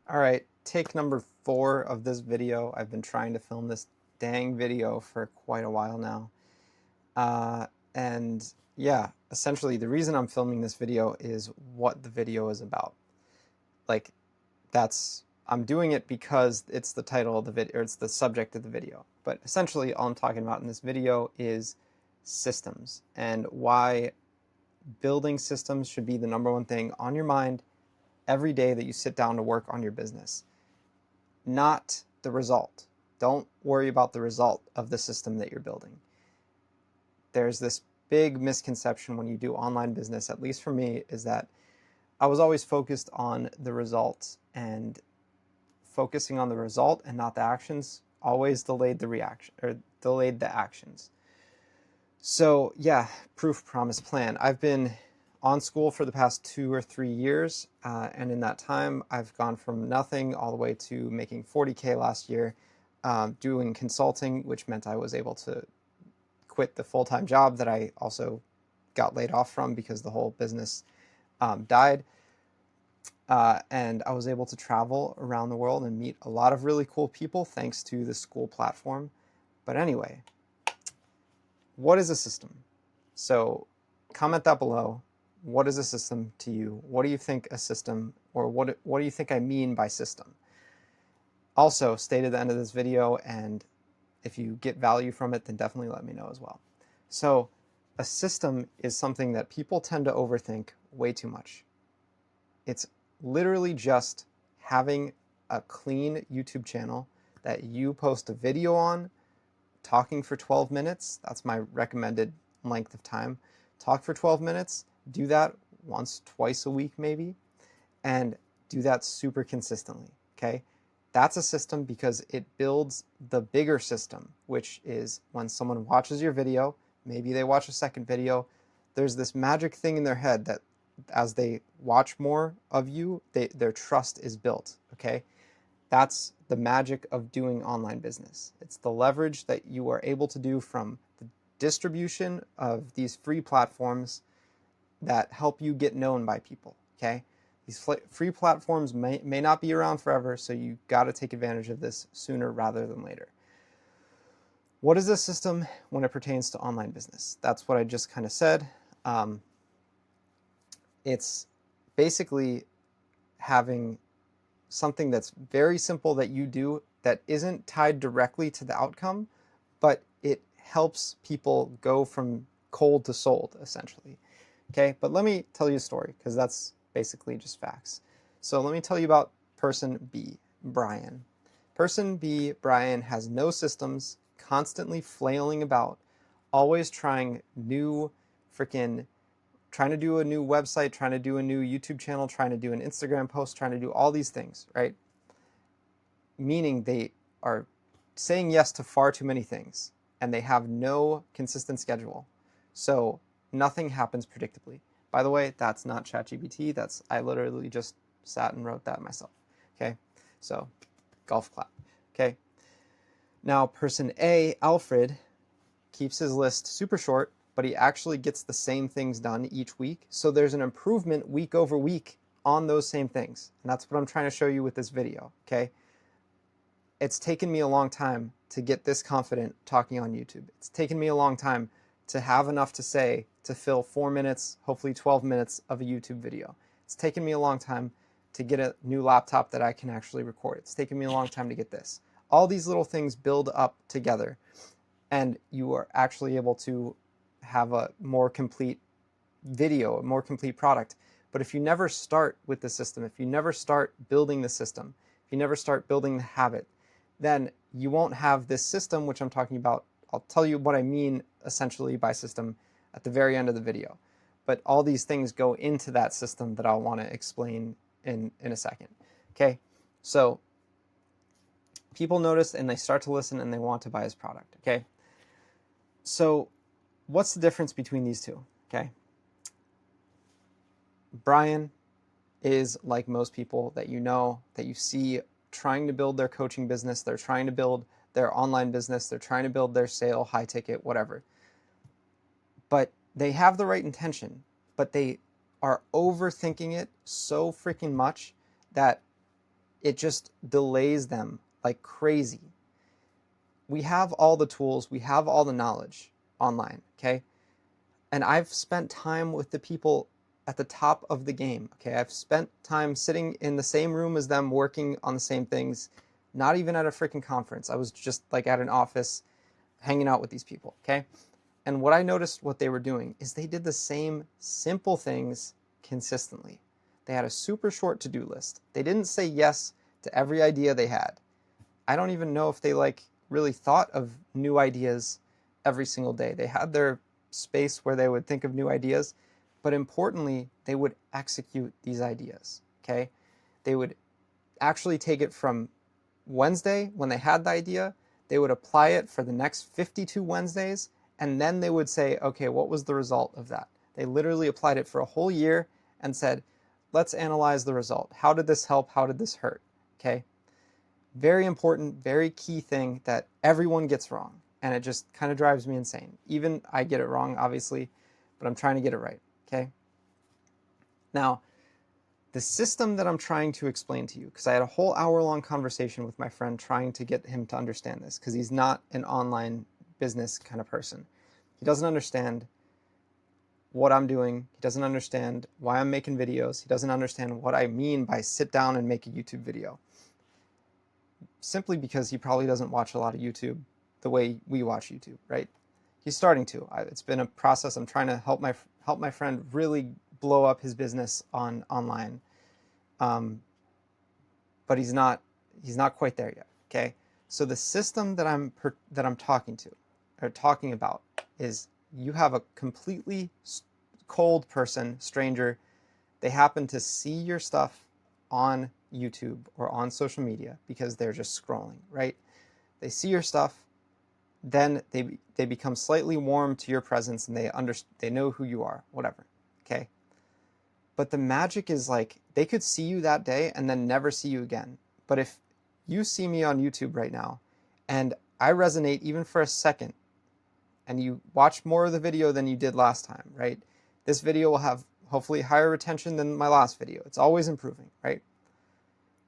All right, take number 4 of this video. I've been trying to film this dang video for quite a while now. And yeah, essentially the reason I'm filming this video is what the video is about. Like I'm doing it because it's the title of the video, or it's the subject of the video. But essentially all I'm talking about in this video is systems and why building systems should be the number one thing on your mind every day that you sit down to work on your business. Not the result. Don't worry about the result of the system that you're building. There's this big misconception when you do online business, at least for me, is that I was always focused on the result, and focusing on the result and not the actions always delayed the reaction or delayed the actions. So yeah, proof, promise, plan. I've been on school for the past 2 or 3 years, and in that time, I've gone from nothing all the way to making 40K last year, doing consulting, which meant I was able to quit the full-time job that I also got laid off from because the whole business died. And I was able to travel around the world and meet a lot of really cool people thanks to the Skool platform. But anyway, what is a system? So comment that below. What is a system to you? What do you think a system, or what do you think I mean by system? Also, stay to the end of this video, and if you get value from it, then definitely let me know as well. So a system is something that people tend to overthink way too much. It's literally just having a clean YouTube channel that you post a video on, talking for 12 minutes. That's my recommended length of time. Talk for 12 minutes, do that once, twice a week maybe, and do that super consistently, okay? That's a system because it builds the bigger system, which is when someone watches your video, maybe they watch a second video, there's this magic thing in their head that as they watch more of you, their trust is built, okay? That's the magic of doing online business. It's the leverage that you are able to do from the distribution of these free platforms that help you get known by people, okay? These free platforms may not be around forever, so you got to take advantage of this sooner rather than later. What is a system when it pertains to online business? That's what I just kind of said. It's basically having something that's very simple that you do that isn't tied directly to the outcome, but it helps people go from cold to sold, essentially. Okay, but let me tell you a story, because that's basically just facts. So let me tell you about person B, Brian. Person B, Brian, has no systems, constantly flailing about, always trying new freaking, trying to do a new website, trying to do a new YouTube channel, trying to do an Instagram post, trying to do all these things, right? Meaning they are saying yes to far too many things, and they have no consistent schedule. So nothing happens predictably. By the way, that's not ChatGPT. I literally just sat and wrote that myself. Okay, so golf clap. Okay, now person A, Alfred, keeps his list super short, but he actually gets the same things done each week. So there's an improvement week over week on those same things. And that's what I'm trying to show you with this video, okay? It's taken me a long time to get this confident talking on YouTube. It's taken me a long time to have enough to say to fill 4 minutes, hopefully 12 minutes of a YouTube video. It's taken me a long time to get a new laptop that I can actually record. It's taken me a long time to get this. All these little things build up together, and you are actually able to have a more complete video, a more complete product. But if you never start with the system, if you never start building the system, if you never start building the habit, then you won't have this system, which I'm talking about. I'll tell you what I mean essentially by system at the very end of the video. But all these things go into that system that I'll want to explain in a second. Okay, so people notice and they start to listen and they want to buy his product. Okay, so what's the difference between these two? Okay, Brian is like most people that you know, that you see trying to build their coaching business. They're trying to build their online business. They're trying to build their sale, high ticket, whatever. But they have the right intention, but they are overthinking it so freaking much that it just delays them like crazy. We have all the tools, we have all the knowledge online, okay? And I've spent time with the people at the top of the game, okay? I've spent time sitting in the same room as them, working on the same things, not even at a freaking conference. I was just like at an office hanging out with these people, okay? And what I noticed what they were doing is they did the same simple things consistently. They had a super short to-do list. They didn't say yes to every idea they had. I don't even know if they really thought of new ideas every single day. They had their space where they would think of new ideas, but importantly, they would execute these ideas, okay? They would actually take it from Wednesday when they had the idea, they would apply it for the next 52 Wednesdays, and then they would say, okay, what was the result of that? They literally applied it for a whole year and said, let's analyze the result. How did this help? How did this hurt? Okay? Very important, very key thing that everyone gets wrong. And it just kind of drives me insane. Even I get it wrong, obviously, but I'm trying to get it right. Okay? Now, the system that I'm trying to explain to you, because I had a whole hour-long conversation with my friend trying to get him to understand this, because he's not an online business kind of person. He doesn't understand what I'm doing. He doesn't understand why I'm making videos. He doesn't understand what I mean by sit down and make a YouTube video. Simply because he probably doesn't watch a lot of YouTube the way we watch YouTube, right? He's starting to. It's been a process. I'm trying to help my friend really blow up his business online, but he's not quite there yet. Okay, so the system that I'm talking about is you have a completely cold person, stranger. They happen to see your stuff on YouTube or on social media because they're just scrolling, right? They see your stuff, then they become slightly warm to your presence and they know who you are, whatever, okay? But the magic is they could see you that day and then never see you again. But if you see me on YouTube right now and I resonate even for a second and you watch more of the video than you did last time, right? This video will have hopefully higher retention than my last video. It's always improving, right?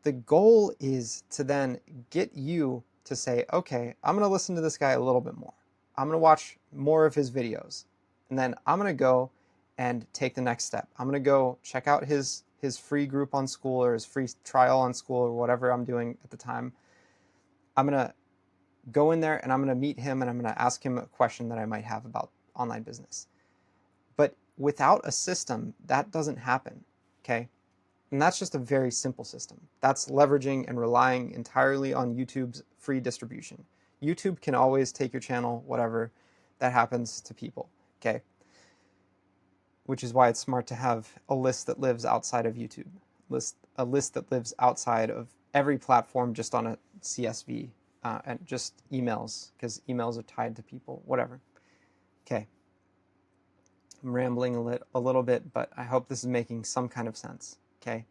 The goal is to then get you to say, okay, I'm going to listen to this guy a little bit more. I'm going to watch more of his videos. And then I'm going to go and take the next step. I'm going to go check out his free group on School or his free trial on School or whatever I'm doing at the time. I'm going to go in there and I'm going to meet him and I'm going to ask him a question that I might have about online business. But without a system, that doesn't happen, okay? And that's just a very simple system. That's leveraging and relying entirely on YouTube's free distribution. YouTube can always take your channel, whatever. That happens to people, okay? Which is why it's smart to have a list that lives outside of YouTube. A list that lives outside of every platform just on a CSV and just emails, because emails are tied to people, whatever. Okay. I'm rambling a little bit, but I hope this is making some kind of sense, okay?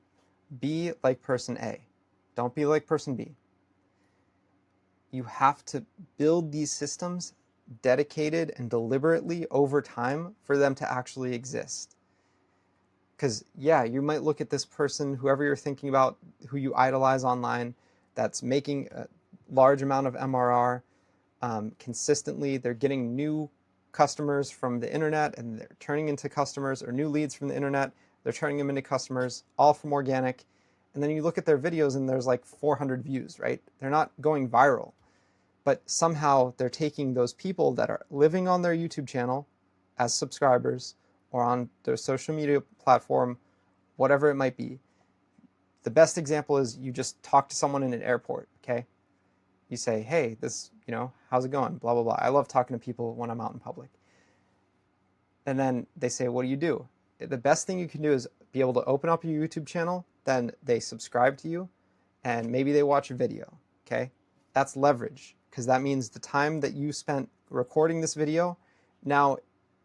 Be like person A. Don't be like person B. You have to build these systems dedicated and deliberately over time for them to actually exist. Because, yeah, you might look at this person, whoever you're thinking about, who you idolize online, that's making a large amount of MRR consistently. They're getting new customers from the internet and they're turning into customers, or new leads from the internet. They're turning them into customers, all from organic. And then you look at their videos and there's 400 views, right? They're not going viral. But somehow they're taking those people that are living on their YouTube channel as subscribers or on their social media platform, whatever it might be. The best example is you just talk to someone in an airport, okay? You say, hey, how's it going? Blah, blah, blah. I love talking to people when I'm out in public. And then they say, what do you do? The best thing you can do is be able to open up your YouTube channel, then they subscribe to you, and maybe they watch a video, okay? That's leverage, because that means the time that you spent recording this video now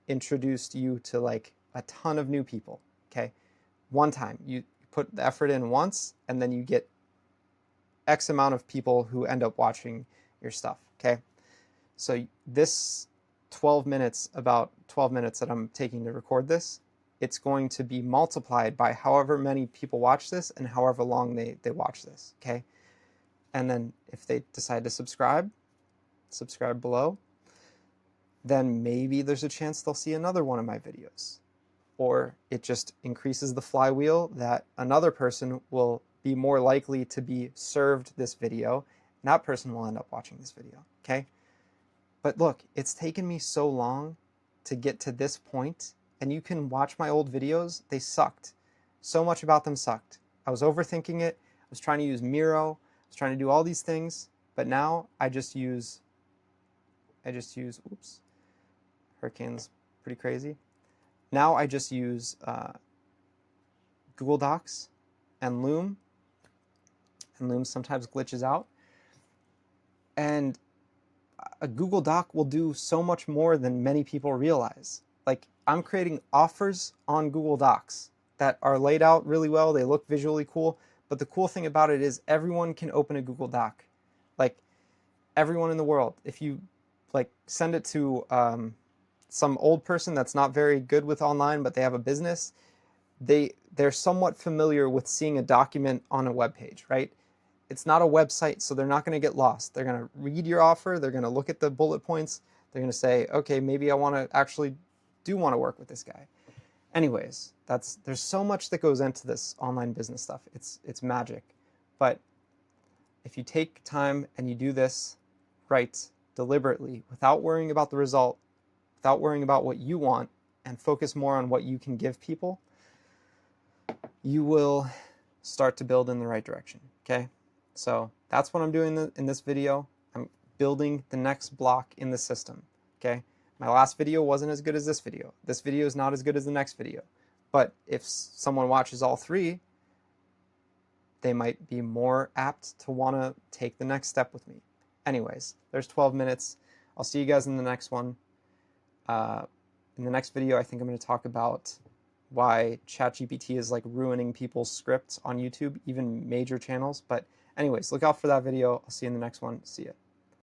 introduced you to a ton of new people, okay? One time, you put the effort in once, and then you get X amount of people who end up watching your stuff, okay? So this about 12 minutes that I'm taking to record this it's going to be multiplied by however many people watch this and however long they watch this, okay? And then if they decide to subscribe below, then maybe there's a chance they'll see another one of my videos. Or it just increases the flywheel that another person will be more likely to be served this video, and that person will end up watching this video, okay? But look, it's taken me so long to get to this point, and you can watch my old videos, they sucked. So much about them sucked. I was overthinking it, I was trying to use Miro, I was trying to do all these things, but now I just use, oops, Hurricane's pretty crazy. Now I just use Google Docs and Loom, and Loom sometimes glitches out. And a Google Doc will do so much more than many people realize. Like, I'm creating offers on Google Docs that are laid out really well, they look visually cool, but the cool thing about it is everyone can open a Google Doc. Like, everyone in the world. If you like send it to some old person that's not very good with online, but they have a business, they're somewhat familiar with seeing a document on a web page, right? It's not a website, so they're not going to get lost. They're going to read your offer, they're going to look at the bullet points, they're going to say, okay, maybe I want to work with this guy. Anyways, there's so much that goes into this online business stuff. It's magic. But if you take time and you do this right, deliberately, without worrying about the result, without worrying about what you want, and focus more on what you can give people, you will start to build in the right direction, okay? So that's what I'm doing in this video. I'm building the next block in the system, okay? My last video wasn't as good as this video. This video is not as good as the next video. But if someone watches all three, they might be more apt to want to take the next step with me. Anyways, there's 12 minutes. I'll see you guys in the next one. In the next video, I think I'm going to talk about why ChatGPT is like ruining people's scripts on YouTube, even major channels. But anyways, look out for that video. I'll see you in the next one. See ya.